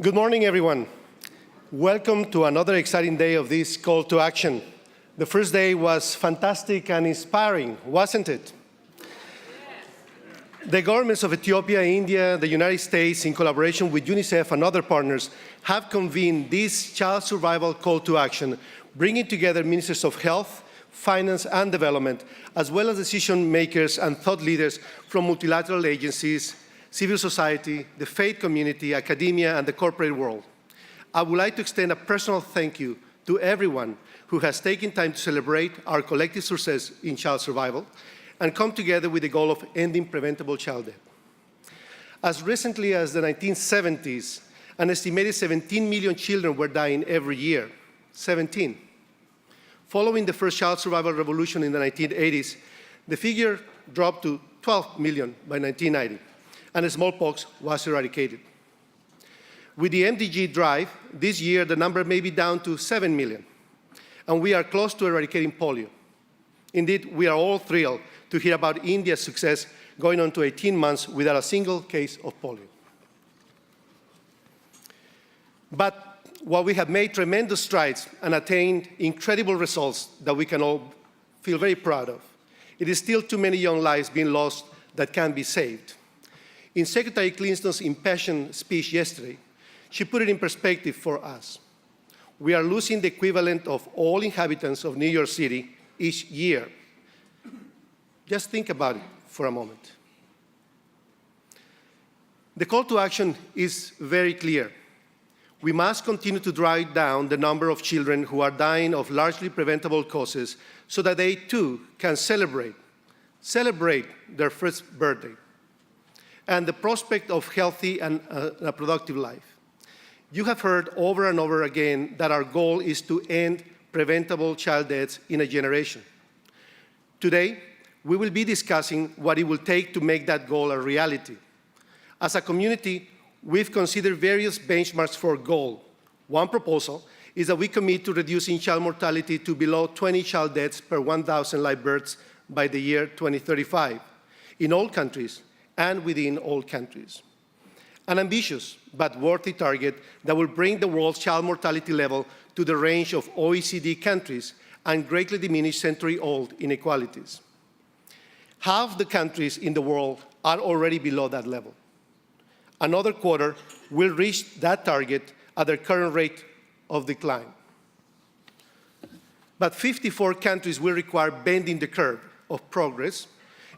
Good morning, everyone. Welcome to another exciting day of this call to action. The first day was fantastic and inspiring, wasn't it? The governments of Ethiopia, India, the United States, in collaboration with UNICEF and other partners, have convened this child survival call to action, bringing together ministers of health, finance and development, as well as decision makers and thought leaders from multilateral agencies, civil society, the faith community, academia, and the corporate world. I would like to extend a personal thank you to everyone who has taken time to celebrate our collective success in child survival and come together with the goal of ending preventable child death. As recently as the 1970s, an estimated 17 million children were dying every year. 17. Following the first child survival revolution in the 1980s, the figure dropped to 12 million by 1990. And smallpox was eradicated. With the MDG drive, this year the number may be down to 7 million, and we are close to eradicating polio. Indeed, we are all thrilled to hear about India's success going on to 18 months without a single case of polio. But while we have made tremendous strides and attained incredible results that we can all feel very proud of, it is still too many young lives being lost that can be saved. In Secretary Clinton's impassioned speech yesterday, she put it in perspective for us. We are losing the equivalent of all inhabitants of New York City each year. Just think about it for a moment. The call to action is very clear. We must continue to drive down the number of children who are dying of largely preventable causes so that they too can celebrate their first birthday and the prospect of healthy and a productive life. You have heard over and over again that our goal is to end preventable child deaths in a generation. Today, we will be discussing what it will take to make that goal a reality. As a community, we've considered various benchmarks for a goal. One proposal is that we commit to reducing child mortality to below 20 child deaths per 1,000 live births by the year 2035 in all countries and within all countries. An ambitious but worthy target that will bring the world's child mortality level to the range of OECD countries and greatly diminish century-old inequalities. Half the countries in the world are already below that level. Another quarter will reach that target at their current rate of decline. But 54 countries will require bending the curve of progress,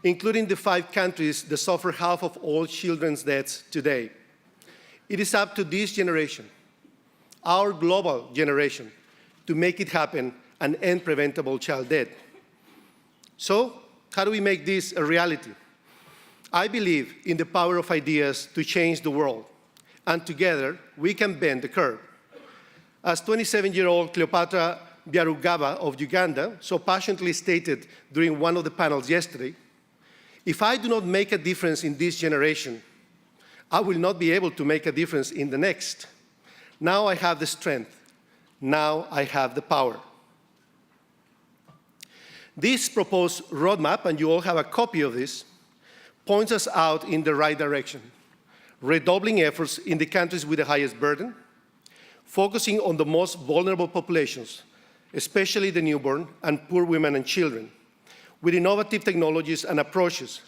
including the 5 countries that suffer half of all children's deaths today. It is up to this generation, our global generation, to make it happen and end preventable child death. So, how do we make this a reality? I believe in the power of ideas to change the world, and together we can bend the curve. As 27-year-old Cleopatra Byarugaba of Uganda so passionately stated during one of the panels yesterday, if I do not make a difference in this generation, I will not be able to make a difference in the next. Now I have the strength. Now I have the power. This proposed roadmap, and you all have a copy of this, points us out in the right direction, redoubling efforts in the countries with the highest burden, focusing on the most vulnerable populations, especially the newborn and poor women and children, with innovative technologies and approaches,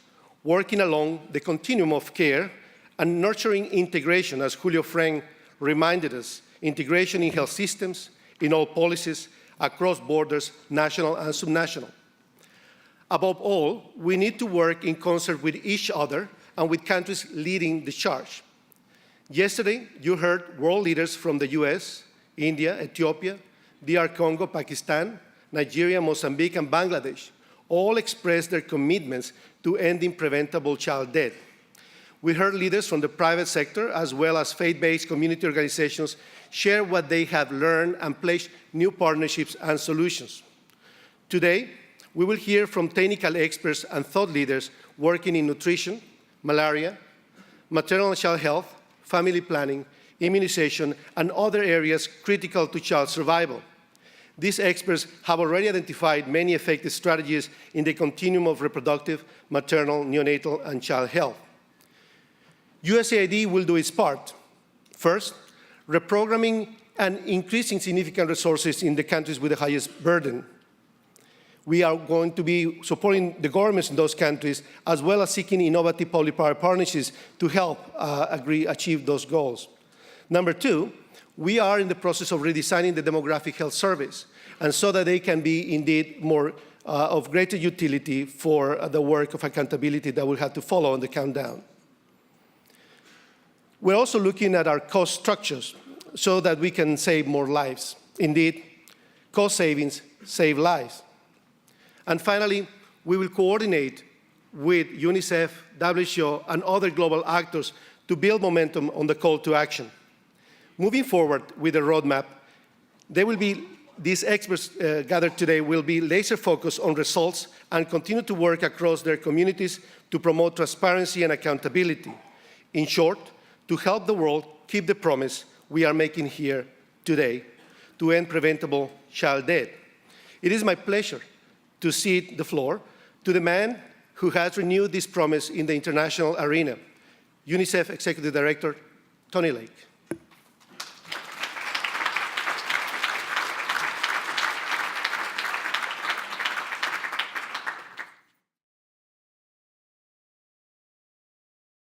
working along the continuum of care and nurturing integration, as Julio Frank reminded us, integration in health systems, in all policies, across borders, national and subnational. Above all, we need to work in concert with each other and with countries leading the charge. Yesterday, you heard world leaders from the US, India, Ethiopia, DR Congo, Pakistan, Nigeria, Mozambique, and Bangladesh all expressed their commitments to ending preventable child death. We heard leaders from the private sector as well as faith-based community organizations share what they have learned and pledge new partnerships and solutions. Today, we will hear from technical experts and thought leaders working in nutrition, malaria, maternal and child health, family planning, immunization, and other areas critical to child survival. These experts have already identified many effective strategies in the continuum of reproductive, maternal, neonatal, and child health. USAID will do its part. First, reprogramming and increasing significant resources in the countries with the highest burden. We are going to be supporting the governments in those countries, as well as seeking innovative public-private partnerships to help achieve those goals. Number two, we are in the process of redesigning the demographic health service, and so that they can be indeed more of greater utility for the work of accountability that will have to follow on the countdown. We're also looking at our cost structures so that we can save more lives. Indeed, cost savings save lives. And finally, we will coordinate with UNICEF, WHO, and other global actors to build momentum on the call to action. Moving forward with the roadmap, these experts gathered today will be laser focused on results and continue to work across their communities to promote transparency and accountability. In short, to help the world keep the promise we are making here today to end preventable child death. It is my pleasure to cede the floor to the man who has renewed this promise in the international arena, UNICEF Executive Director, Tony Lake.